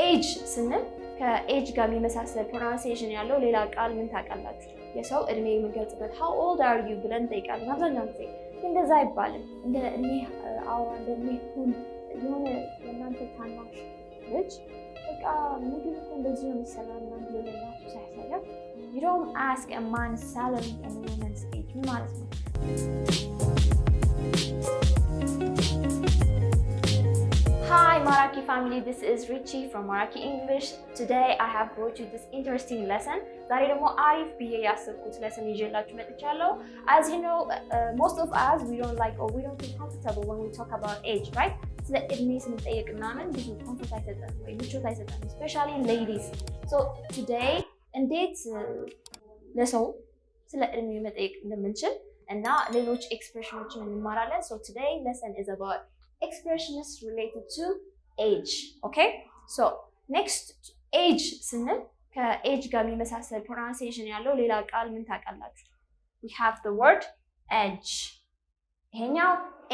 ኤጅ ስንል ከኤጅ ጋር የሚመሳሰል ፕሮናንሲዬሽን ያለው ሌላ ቃል ምን ታውቃላችሁ? የሰው እድሜ የሚገልጽበት how old are you ብለን እንጠይቃለን አብዛኛውን ጊዜ። እንደዛ አይባልም። እንደ እኔ አውራ እንደኔ ሁን የሆነ የእናንተ ታናሽ ልጅ በቃ ምግብ እኮ እንደዚህ ነው የሚሰራው ምናምን ብሎ ለእናቱ ሳያሳያት you don't ask a man's salary and a woman's age ምን ማለት ነው? Hi Maraki family, this is Richie from Maraki English. Today I have brought you this interesting lesson. ዛሬ ደግሞ አሪፍ ብዬ ያሰብኩት lesson ይዤላችሁ መጥቻለሁ. As you know, most of us we don't like or we don't feel comfortable when we talk about age, right? ስለ እድሜ ስንጠየቅ ምናምን ብዙ ኮምፎርት አይሰጠንም ወይ ምቾት አይሰጠንም, especially ladies. So today እንዴት ለሰው ስለ እድሜ መጠየቅ እንደምንችል እና ሌሎች ኤክስፕሬሽኖችን እንማራለን. So today lesson is about expressions related to age. Okay, so next age ስንል ከኤጅ ጋር የሚመሳሰል ፕሮናንሲዬሽን ያለው ሌላ ቃል ምን ታውቃላችሁ? We have the word age. ይሄኛው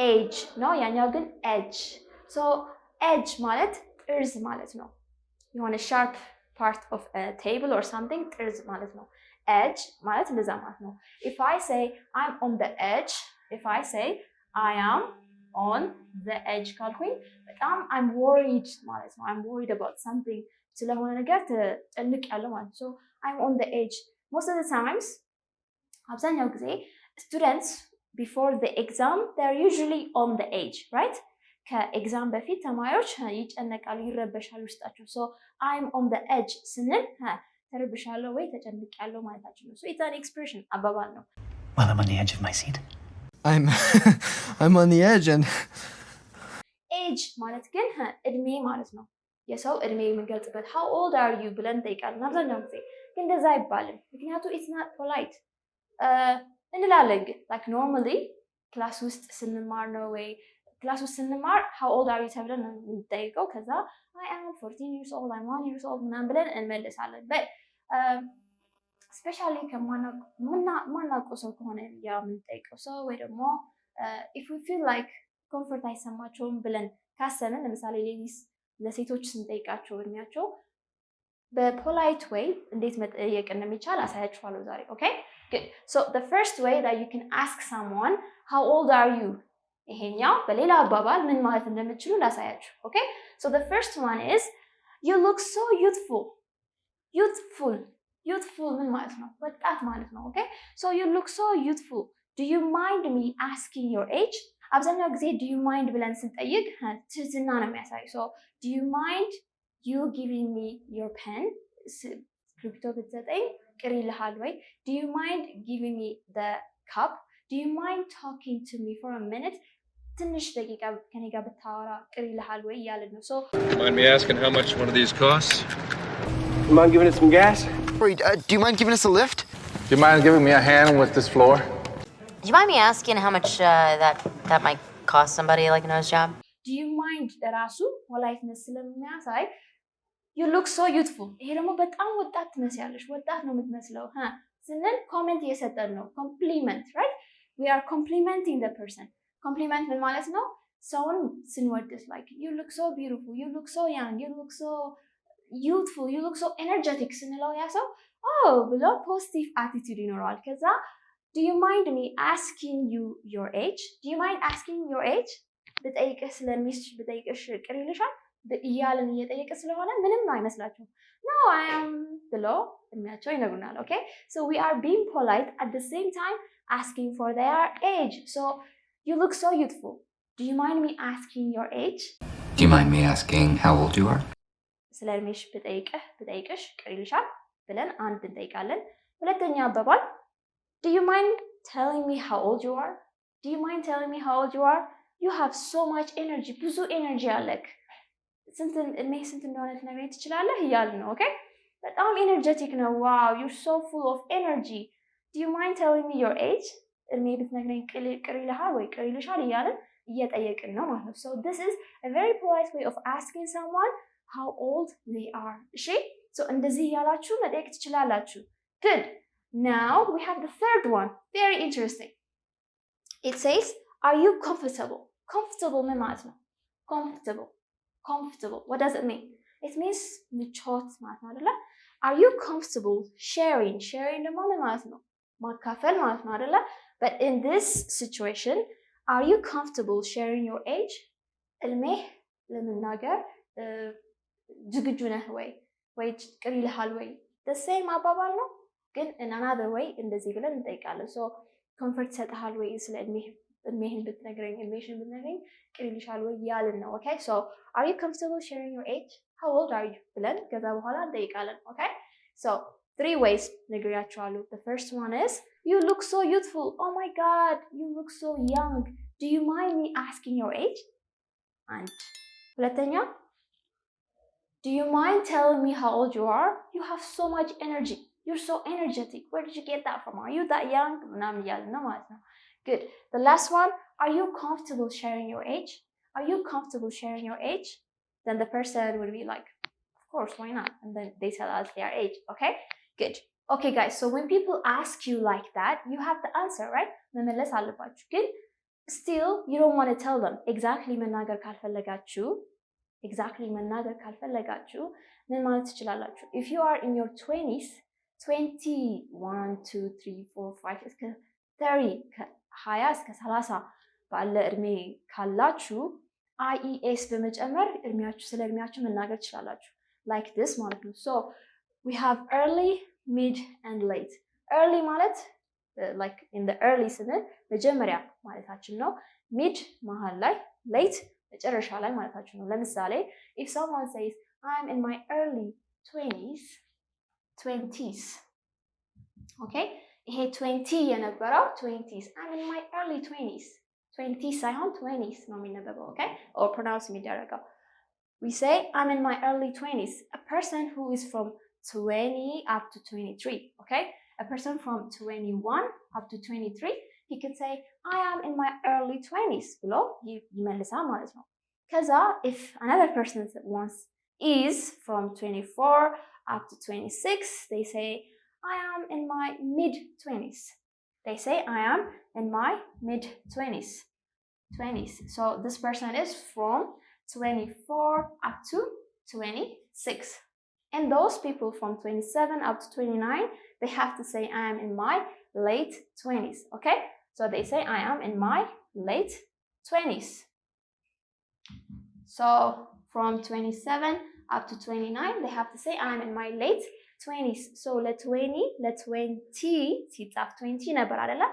age ነው, ያኛው ግን edge. So edge ማለት ጥርዝ ማለት ነው. የሆነ sharp part of a table or something ጥርዝ ማለት ነው. edge ማለት እንደዛ ማለት ነው. If I say I'm on the edge, if I say I am on the edge ካልኩኝ በጣም I'm worried ማለት ነው. I'm worried about something ስለሆነ ነገር ተጨንቄያለሁ ማለት ነው. So I'm on the edge. Most of the times አብዛኛው ጊዜ students before the exam they're usually on the edge, right? ከኤግዛም በፊት ተማሪዎች ይጨነቃሉ, ይረበሻሉ ውስጣቸው. So I'm on the edge ስንል ተረብሻለሁ ወይ ተጨንቄያለሁ ማለታችን ነው. So it's an expression, አባባል ነው. Well, I'm on the edge of my seat. I'm on the edge and age ማለት ግን እድሜ ማለት ነው. የሰው እድሜ የሚገልጽበት how old are you ብለን እንጠይቃለን አብዛኛውን ጊዜ. ግን እንደዛ አይባልም, ምክንያቱም it's not polite. እንላለን ግን like normally ክላስ ውስጥ ስንማር ነው ወይ ክላስ ውስጥ ስንማር how old are you ተብለን ነው የምንጠይቀው. ከዛ I am 14 years old, I'm 1 years old ምናምን ብለን እንመልሳለን. but especially ከማናውቀው ሰው ከሆነ ያ የምንጠይቀው ሰው ወይ ደግሞ if we feel like comfort አይሰማቸውም ብለን ካሰብን, ለምሳሌ ሌዲስ ለሴቶች ስንጠይቃቸው እድሜያቸው በፖላይት way እንዴት መጠየቅ እንደሚቻል አሳያችኋለሁ ዛሬ. okay, good. So the first way that you can ask someone how old are you, ይሄኛው በሌላ አባባል ምን ማለት እንደምትችሉ ላሳያችሁ. okay, so the first one is you look so youthful. youthful ምን ማለት ነው? ወጣት ማለት ነው. okay, so you look so youthful. do you mind me asking your age? አብዛኛው ጊዜ do you mind ብለን ስንጠይቅ ትህትና ነው የሚያሳይ. so do you mind you giving me your pen? ስክሪፕቶ ብትሰጠኝ ቅር ይልሃል ወይ? do you mind giving me the cup? do you mind talking to me for a minute? ትንሽ ደቂቃ ከኔ ጋር ብታወራ ቅር ይልሃል ወይ እያልን ነው. so mind me asking how much one of these costs? You mind giving us some gas? Do you mind giving us a lift? Do you mind giving me a hand with this floor? Do you mind me asking how much that might cost somebody like a nose job? do you mind ራሱ politeness ስለሚያሳይ you look so youthful. ይሄ ደግሞ በጣም ወጣት ትመስያለሽ, ወጣት ነው የምትመስለው ስንል ኮሜንት እየሰጠን ነው. compliment, right? we are complimenting the person. compliment ምን ማለት ነው? ሰውን ስንወድስ like you look so beautiful, you look so young, you look so youthful, you look so energetic ስንለው ያ ሰው ብሎ ፖዚቲቭ አቲቲዩድ ይኖረዋል. ከዛ do you mind me asking you your age? do you mind asking your age? ብጠይቅህ ስለሚስት ብጠይቅሽ ቅር ይልሻል እያልን እየጠየቀ ስለሆነ ምንም ነው አይመስላችሁም? no I am ብሎ እድሜያቸው ይነግሩናል. okay, so we are being polite at the same time asking for their age. so you look so youthful. do you mind me asking your age? Do you mind me asking how old you are? ስለ እድሜሽ ብጠይቅሽ ቅር ይልሻል ብለን አንድ እንጠይቃለን. ሁለተኛ አባባል do you mind telling me how old you are? do you mind telling me how old you are? you have so much energy. ብዙ ኤነርጂ አለክ. እድሜህ ስንት እንደሆነ ትነግረኝ ትችላለህ እያልን ነው. okay, በጣም ኤነርጀቲክ ነው. wow, you're so full of energy. do you mind telling me your age? እድሜ ብትነግረኝ ቅር ይልሃል ወይ ቅር ይልሻል እያልን እየጠየቅን ነው ማለት ነው. so this is a very polite way of asking someone how old they are. እሺ, so እንደዚህ እያላችሁ መጠየቅ ትችላላችሁ. good. now we have the third one. very interesting. it says are you comfortable? comfortable ምን ማለት ነው? comfortable. what does it mean? it means ምቾት ማለት ነው አይደለ? Are you comfortable sharing? Sharing ደግሞ ምን ማለት ነው? ማካፈል ማለት ነው አይደለ? But in this situation, are you comfortable sharing your age? እድሜህ ለመናገር ዝግጁ ነህ ወይ ቅር ይልሃል ወይ? the same አባባል ነው ግን in another way እንደዚህ ብለን እንጠይቃለን። so comfort ሰጥሃል ወይ ስለ እድሜህን ብትነግረኝ ቅር ይልሻል ወይ ያልን ነው። okay so are you comfortable sharing your age? how old are you ብለን ከዛ በኋላ እንጠይቃለን። okay so 3 ways ነግሬያችኋለሁ። the first one is you look so youthful. oh my god, you look so young. do you mind me asking your age? and ሁለተኛ do you mind telling me how old you are? you have so much energy. you're so energetic. where did you get that from? are you that young? ምናምን እያልን ነው ማለት ነው። good. the last one, are you comfortable sharing your age? are you comfortable sharing your age? then the person would be like, of course, why not? and then they tell us their age. okay good. okay guys, so when people ask you like that, you have the answer, right? መመለስ አለባችሁ ግን still you don't want to tell them exactly መናገር ካልፈለጋችሁ ምን ማለት ትችላላችሁ? if you are in your 20s 21 2 3 4 5 እስከ 30 ከ20 እስከ 30 ባለ እድሜ ካላችሁ IES በመጨመር ስለ እድሜያችሁ መናገር ትችላላችሁ like this ማለት ነው። so we have early, mid and late. early ማለት like in the early ስንል መጀመሪያ ማለታችን ነው። mid መሃል ላይ፣ late መጨረሻ ላይ ማለታችን ነው። ለምሳሌ if someone says I'm in my early 20s okay ይሄ 20 የነበረው 20s I'm in my early 20s ሳይሆን 20s ነው የሚነበበው። okay or pronounce የሚደረገው we say I'm in my early 20s. a person who is from 20 up to 23. okay a person from 21 up to 23, he can say I am in my early 20s ብሎ ይመልሳል ማለት ነው። ከዛ if another person is from 24 up to 26, they say I am in my mid 20s. so this person is from 24 up to 26. and those people from 27 up to 29, they have to say I am in my late 20s. okay so they say I am in my late 20s. so from 27 up to 29, they have to say I am in my late 20s. so ለ20 ሲጻፍ 20 ነበር አይደለ?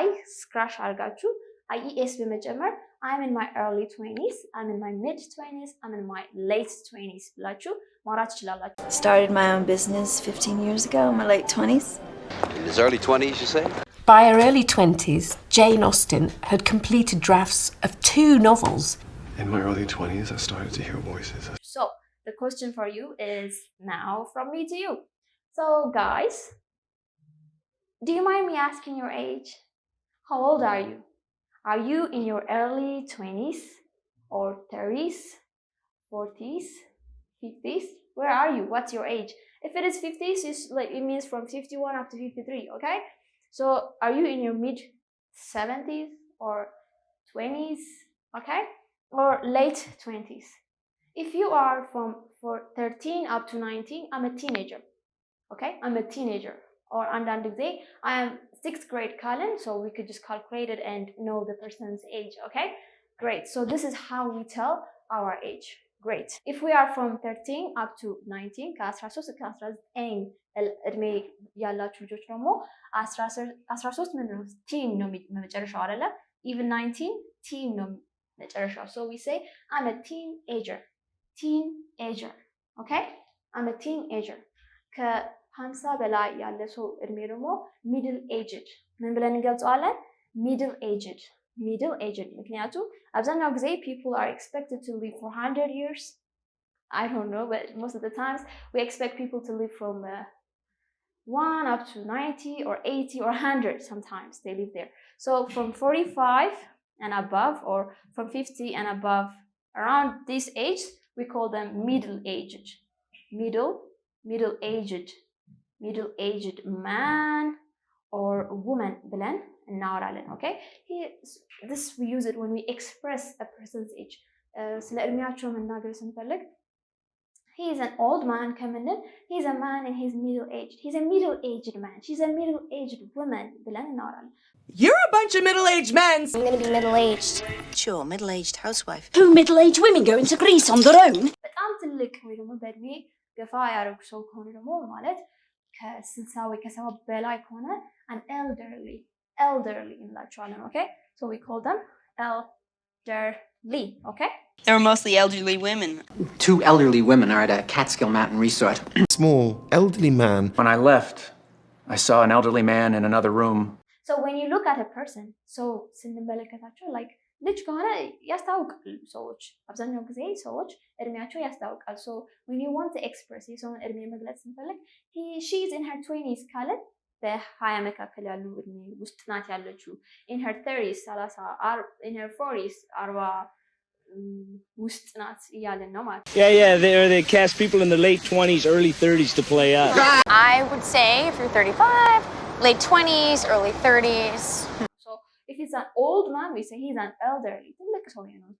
y ስክራሽ አድርጋችሁ IES በመጨመር I'm in my early 20s, I'm in my mid 20s, I'm in my late 20s ብላችሁ ማውራት ትችላላችሁ። Started my own business 15 years ago in my late 20s. In his early 20s, you say? By her early 20s, Jane Austen had completed drafts of 2 novels. In my early 20s, I started to hear voices. So, the question for you is now from me to you. So, guys, do you mind me asking your age? How old are you? Are you in your early 20s or 30s, 40s, 50s? Where are you? What's your age? If it is 50s, it means from 51 up to 53, okay? So are you in your mid 70s or 20s, okay? Or late 20s? If you are from 13 up to 19, I'm a teenager, okay? I'm a teenager. Or አንዳንድ ጊዜ I am 6th grade Colin, so we could just calculate it and know the person's age, okay? Great. So this is how we tell our age. Great. If we are from 13 up to 19, ከ13 እስከ 19 እድሜ ያላችሁ ልጆች ደግሞ 13 ምንድን ነው? ቲን ነው መጨረሻው አይደለ? Even 19 ቲን ነው መጨረሻው. So we say I'm a teenager. Okay? I'm a teenager. ከ50 በላይ ያለ ሰው እድሜ ደግሞ middle aged. ምን ብለን እንገልጸዋለን? middle aged. ምክንያቱም አብዛኛው ጊዜ people are expected to live for 100 years. I don't know, but most of the times we expect people to live from 1 up to 90 or 80 or 100 sometimes they live there. So from 45 and above, or from 50 and above, around this age, we call them middle-aged. Middle-aged man or woman ብለን እናወራለን። okay? This we use it when we express a person's age. ስለ እድሜያቸው መናገር ስንፈልግ he is an old man ከምንል he's a man and he's middle-aged. He's a middle-aged man. She's a middle-aged woman ብለን እናወራለን። You're a bunch of middle-aged men. I'm gonna be middle-aged. Sure, middle-aged housewife. Two middle-aged women going to Greece on their own? በጣም ትልቅ ወይ ደግሞ በእድሜ ገፋ ያደረጉ ሰው ከሆነ ደግሞ ማለት ከ60 ወይ ከ70 በላይ ከሆነ an elderly እንላቸዋለን። Okay, so we call them elderly. Okay, There are mostly elderly women. 2 elderly women are at a Catskill Mountain resort. Small, elderly man. When I left, I saw an elderly man in another room. so when you look at a person, so ስንመለከታቸው like ልጅ ከሆነ ያስታውቃሉ ሰዎች አብዛኛው ጊዜ ሰዎች እድሜያቸው ያስታውቃል። so when you want to express የሰውን እድሜ መግለጽ ስንፈልግ she is in her 20s ካለን በ20 መካከል ያሉ እድሜ ውስጥ ናት ያለችው። in her 30s 30 in her 40s 40 ውስጥ ናት እያለን ነው ማለት ነው። they cast people in the late 20s, early 30s to play us. I would say if you're 35, late 20s, early 30s. so if it's an old man we say he's an elderly ትልቅ ሰው ነው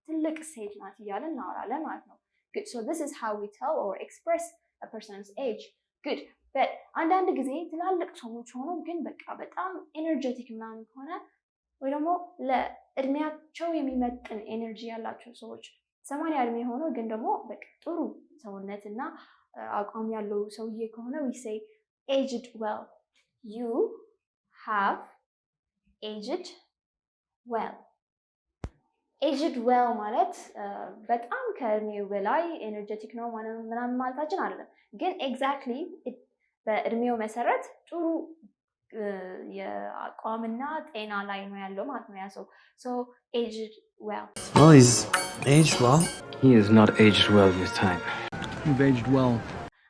ትልቅ ሴት ናት እያለን እናወራለን ማለት ነው። good, so this is how we tell or express a person's age. good, but አንዳንድ ጊዜ ትላልቅ ሰዎች ሆነው ግን በቃ በጣም ኤነርጀቲክ ምናምን ከሆነ ወይ ደግሞ ለእድሜያቸው የሚመጥን ኤነርጂ ያላቸው ሰዎች 80 እድሜ ሆኖ ግን ደግሞ በቃ ጥሩ ሰውነትና አቋም ያለው ሰውዬ ከሆነ we say aged well. You have aged well. aged well ማለት በጣም ከእድሜው በላይ ኤነርጀቲክ ነው ምናምን ማለታችን አይደለም፣ ግን ኤግዛክትሊ በእድሜው መሰረት ጥሩ የአቋምና ጤና ላይ ነው ያለው ማለት ነው ያ ሰው። so aged well. Well, he's aged well. He is not aged well with time. You've aged well.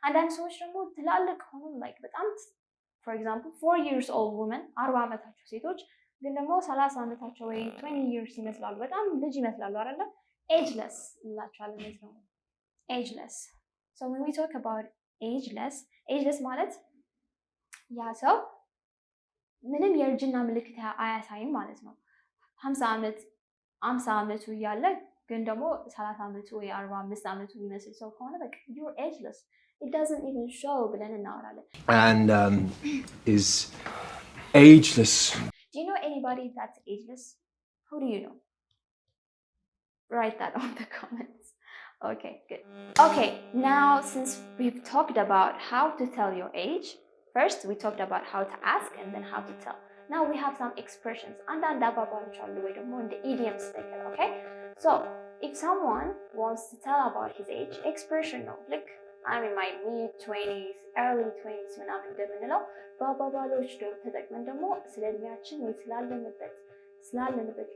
አንዳንድ ሰዎች ደግሞ ትላልቅ ሆኖ like በጣም for example 4 years old women 40 ዓመታቸው ሴቶች ግን ደግሞ 30 ዓመታቸው ወይ 20 years ይመስላሉ፣ በጣም ልጅ ይመስላሉ አይደለ? ageless እንላቸዋለን ማለት ነው ageless. so when we talk about ageless ማለት ያ ሰው ምንም የእርጅና ምልክት አያሳይም ማለት ነው። 50 ዓመቱ እያለ ግን ደግሞ 30 ዓመቱ ወይ 45 ዓመቱ የሚመስል ሰው ከሆነ በቃ you're ageless, it doesn't even show ብለን እናወራለን። And is ageless. Do you know anybody that's ageless? Who do you know? Write that on the comments. Okay, good. Okay, now since we've talked about how to tell your age, first we talked about how to ask and then how to tell. Now we have some expressions. አንዳንድ አባባሎች አሉ ወይ ደግሞ እንደ idioms ነገር, okay? So if someone wants to tell about his age, expression ነው ልክ I'm in my mid-20s, early 20s ምናምን እንደምንለው በአባባሎች ተጠቅመን ደግሞ ስለ እድሜያችን ወይ ስላለንበት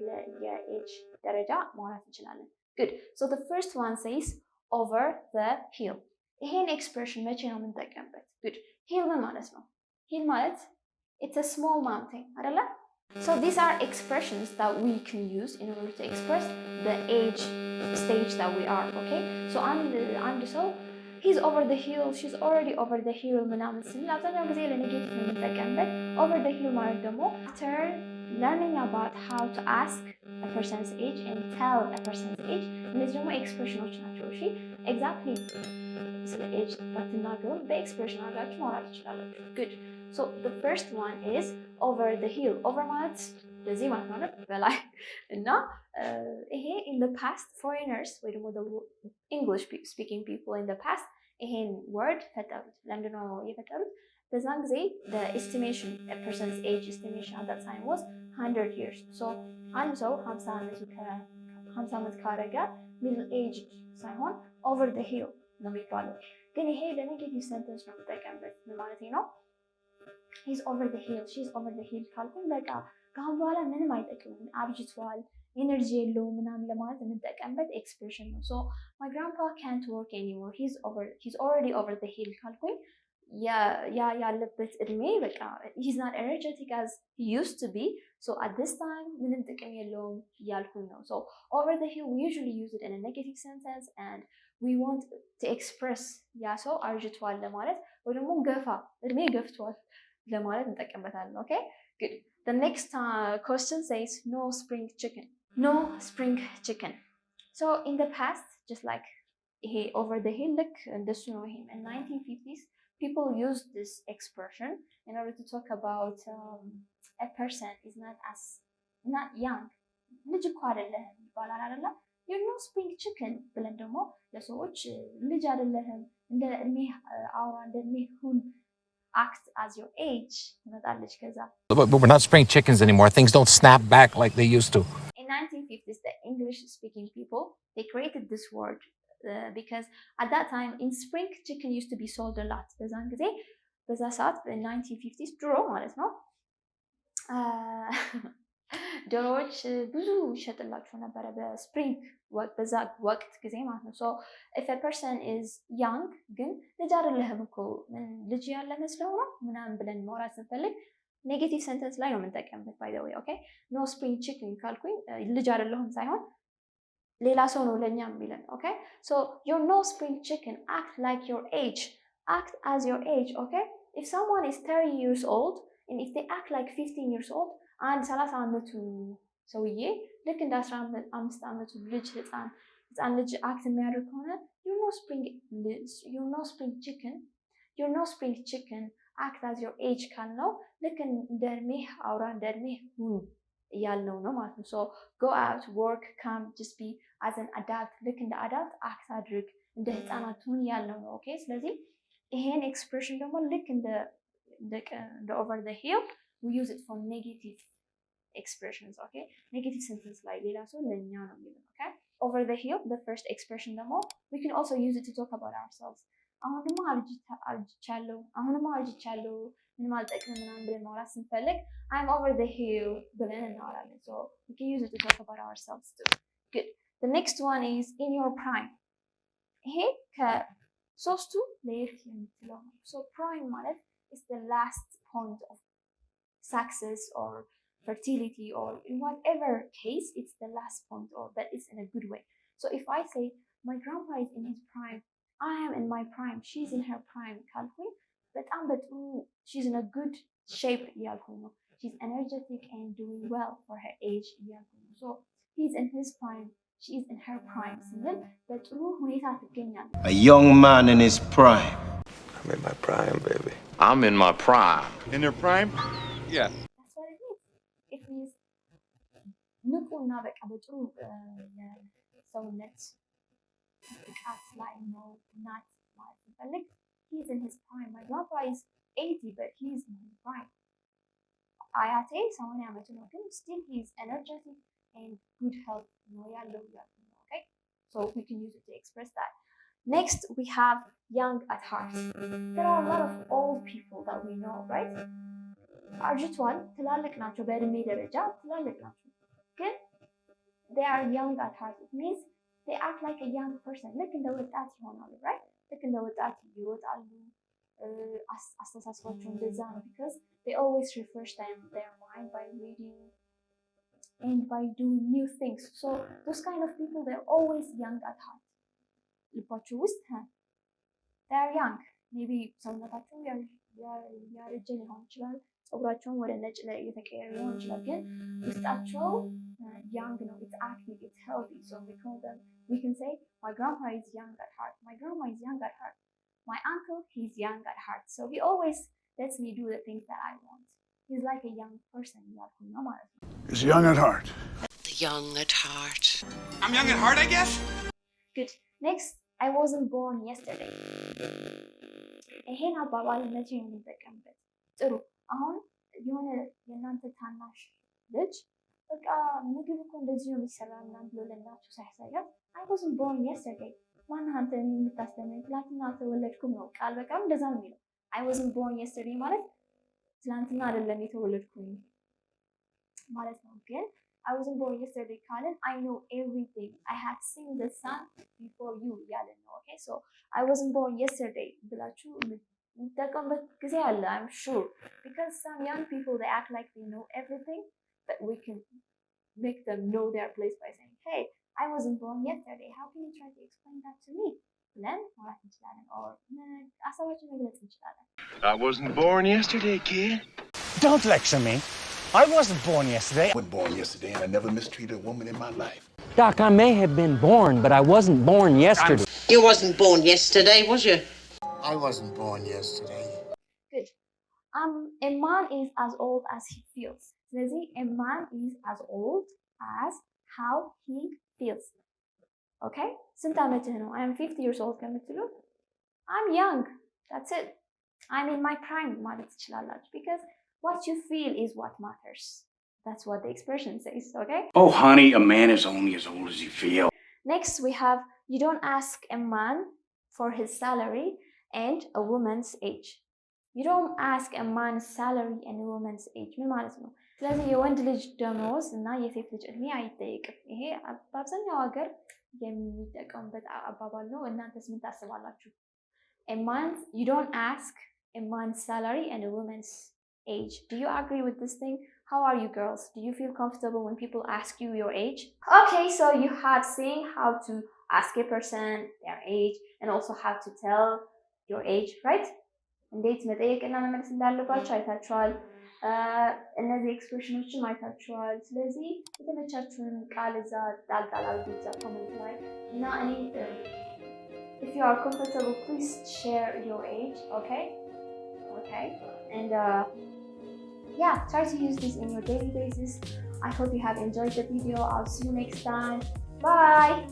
የኤጅ ደረጃ ማውራት እንችላለን። good, so the first one says over the hill. ይሄን ኤክስፕሬሽን መቼ ነው የምንጠቀምበት? good, hill ምን ማለት ነው? hill ማለት it's a small mountain አይደለ? so these are expressions that we can use in order to express the age stage that we are, okay? so አንድ ሰው he's over the hill, she's already over the hill ምናምን ስንል አብዛኛው ጊዜ ለኔጌቲቭ ነው የምንጠቀምበት። over the hill ማለት ደግሞ after learning about how to ask a person's age and tell a person's age, እነዚህ ደግሞ ኤክስፕሬሽኖች ናቸው። እሺ ኤግዛክትሊ ስለ ኤጅ ባትናገሩ በኤክስፕሬሽን አድርጋችሁ ማውራት ትችላላችሁ። good, so the first one is over the hill. over ማለት በዚህ ማለት ነው በላይ እና ይሄ in the past foreigners ወይ ደግሞ the English speaking people in the past ይሄን word ፈጠሩት። ለምንድን ነው የፈጠሩት? በዛን ጊዜ the estimation, a person's age estimation at that time was 100 years. so አንድ ሰው 50 ዓመት ካረገ middle aged ሳይሆን over the hill ነው የሚባለው። ግን ይሄ ለኔጌቲቭ ሰንተንስ ነው የምጠቀምበት። ምን ማለት ነው? he's over the hill, she's over the hill ካልኩኝ በቃ ከአሁን በኋላ ምንም አይጠቅምም፣ አብጅቷል፣ ኤነርጂ የለውም ምናምን ለማለት የምንጠቀምበት ኤክስፕሬሽን ነው። so my grandpa can't work anymore, he's already over the hill ካልኩኝ ያለበት እድሜ በቃ he's not energetic as he used to be, so at this time ምንም ጥቅም የለውም እያልኩኝ ነው። so over the hill we usually use it in a negative sentence and we want to express ያ ሰው አርጅቷል ለማለት ወይ ደግሞ እድሜ ገፍቷል ለማለት እንጠቀምበታለን። okay, good. The next question says no spring chicken. So in the past, just like ይሄ over the hill ልክ እንደሱ ነው። ይሄም in 1950s people used this expression in order to talk about a person is not young. ልጅ እኮ አይደለህም ይባላል አይደለ? you're no spring chicken ብለን ደግሞ ለሰዎች ልጅ አይደለህም እንደ እድሜ አውራ እንደ እድሜ ሁን act as your age ትመጣለች ከዛ But we're not spring chickens anymore. Things don't snap back like they used to. In 1950s, the English-speaking people, they created this word because at that time, in spring, chicken used to be sold a lot. በዛን ጊዜ በዛ ሰዓት in 1950s ድሮ ማለት ነው ዶሮዎች ብዙ ይሸጥላቸው ነበረ በስፕሪንግ በዛ ወቅት ጊዜ ማለት ነው። so if a person is young ግን ልጅ አይደለህም እኮ ምን ልጅ ያለ መስለው ነው ምናምን ብለን ማውራት ስንፈልግ ኔጌቲቭ ሰንተንስ ላይ ነው የምንጠቀምበት by the way okay no spring chicken ካልኩኝ ልጅ አይደለሁም ሳይሆን ሌላ ሰው ነው ለኛ የሚለን okay so you're no spring chicken act like your age act as your age okay if someone is 30 years old and if they act like 15 years old አንድ 30 ዓመቱ ሰውዬ ልክ እንደ 15 ዓመቱ ልጅ ህፃን ልጅ አክት የሚያደርግ ከሆነ you're no spring chicken act as your age ካልነው ልክ እንደ እድሜህ አውራ እንደ እድሜህ ሁን እያልነው ነው ማለት ነው። so go out work come just be as an adult ልክ እንደ አዳልት አክት አድርግ እንደ ህፃናት ሁን እያልነው ነው okay ስለዚህ ይሄን ኤክስፕሬሽን ደግሞ ልክ እንደ over the hill we use it for negative expressions okay negative sentence like ሌላ ሰው ለኛ ነው የሚለው okay over the hill the first expression ደግሞ we can also use it to talk about ourselves አሁንማ አርጅቻለሁ ምንም አልጠቅምም ምናምን ብለን ማውራት ስንፈልግ I'm over the hill ብለን እናወራለን so we can use it to talk about ourselves too good the next one is in your prime ይሄ ከሶስቱ ለየት የምትለው ነው so prime ማለት is the last point of success or fertility or in whatever case it's the last point or that is in a good way so if I say my grandpa is in his prime I am in my prime she's in her prime ካልኩኝ በጣም በጥሩ she's in a good shape እያልኩኝ ነው she's energetic and doing well for her age እያልኩኝ ነው so he's in his prime she's in her prime ስንል በጥሩ ሁኔታ ትገኛለች A young man in his prime. I'm in my prime, baby. I'm in my prime. In their prime? Yeah. that's what it means it means ንቁና በቃ በጥሩ የሰውነት ብቃት ላይ ነው ናት ማለት ስንፈልግ he's in his prime my grandpa is 80 but he's in his prime አያቴ 80 ዓመቱ ነው ግን still he's energetic and good health ነው ያለው okay so we can use it to express that next we have young at heart there are a lot of old people that we know right አርጅቷል ትላልቅ ናቸው በእድሜ ደረጃ ትላልቅ ናቸው ግን they are young at heart it means they act like a young person ልክ እንደ ወጣት ይሆናሉ right ልክ እንደ ወጣት ይሮጣሉ አስተሳሰባቸው እንደዛ ነው because they always refresh their mind by reading and by doing new things so those kind of people they're always young at heart ልባቸው ውስጥ they are young maybe ሰውነታቸው ያረጀ ሊሆን ይችላል ጸጉራቸውን ወደ ነጭ ላይ እየተቀየረ ሊሆን ይችላል ግን ውስጣቸው young ነው it's active it's healthy so we can say my grandpa is young at heart my grandma is young at heart my uncle he's young at heart so he always lets me do the things that I want he's like a young person ያልኩኝ ነው ማለት ነው He's young at heart. Young at heart. I'm young at heart, I guess? good next I wasn't born yesterday ይሄን አባባል መቼ ነው የምንጠቀምበት ጥሩ አሁን የሆነ የእናንተ ታናሽ ልጅ በቃ ምግብ እኮ እንደዚህ ነው የሚሰራ ምናምን ብሎ ለእናቱ ሳያሳያት I wasn't born yesterday ማነህ አንተ የምታስተምረኝ ትላንትና አልተወለድኩም ነው ቃል በቃል እንደዛ ነው የሚለው I wasn't born yesterday ማለት ትላንትና አይደለም የተወለድኩኝ ማለት ነው ግን I wasn't born yesterday ካልን I know everything I had seen the sun before you ያለን ነው okay so I wasn't born yesterday ብላችሁ የምትጠቀምበት ጊዜ አለ I'm sure because some young people they act like they know everything but we can make them know their place by saying hey I wasn't born yesterday how can you try to explain that to me ብለን ማውራት እንችላለን or ሀሳባችን መግለጽ እንችላለን I wasn't born yesterday, kid. Don't lecture me. I wasn't born yesterday. I wasn't born yesterday and I never mistreated a woman in my life. Doc, I may have been born, but I wasn't born yesterday. You wasn't born yesterday, was you? I wasn't born yesterday. Good. A man is as old as he feels. ስለዚህ a man is as old as how he feels. Okay? ስንት ዓመትህ ነው? I am 50 years old ከምትሉ I'm young. That's it. I'm in my prime ማለት ትችላላችሁ. Because what you feel is what matters. That's what the expression says, okay? Oh, honey, a man is only as old as he feels. Next, we have you don't ask a man for his salary and a woman's age. You don't ask a man's salary and a woman's age. ምን ማለት ነው? ስለዚህ የወንድ ልጅ ደሞዝ እና የሴት ልጅ እድሜ አይጠይቅም። ይሄ በአብዛኛው ሀገር የሚጠቀሙበት አባባል ነው። እናንተስ ምን ታስባላችሁ? You don't ask a man's salary and a woman's age. Do you agree with this thing? How are you girls? Do you feel comfortable when people ask you your age? Okay, so you have seen how to ask a person their age and also how to tell your age, right? እንዴት መጠየቅና መመለስ እንዳለባችሁ አይታችኋል። እነዚህ ኤክስፕሬሽኖችን አይታችኋል። ስለዚህ የተመቻችሁን ቃል እዛ ጣልቃላል እዛ ኮሜንት ላይ እና እኔ if you are comfortable, please share your age, okay? And yeah, try to use this in your daily basis. I hope you have enjoyed the video. I'll see you next time. Bye!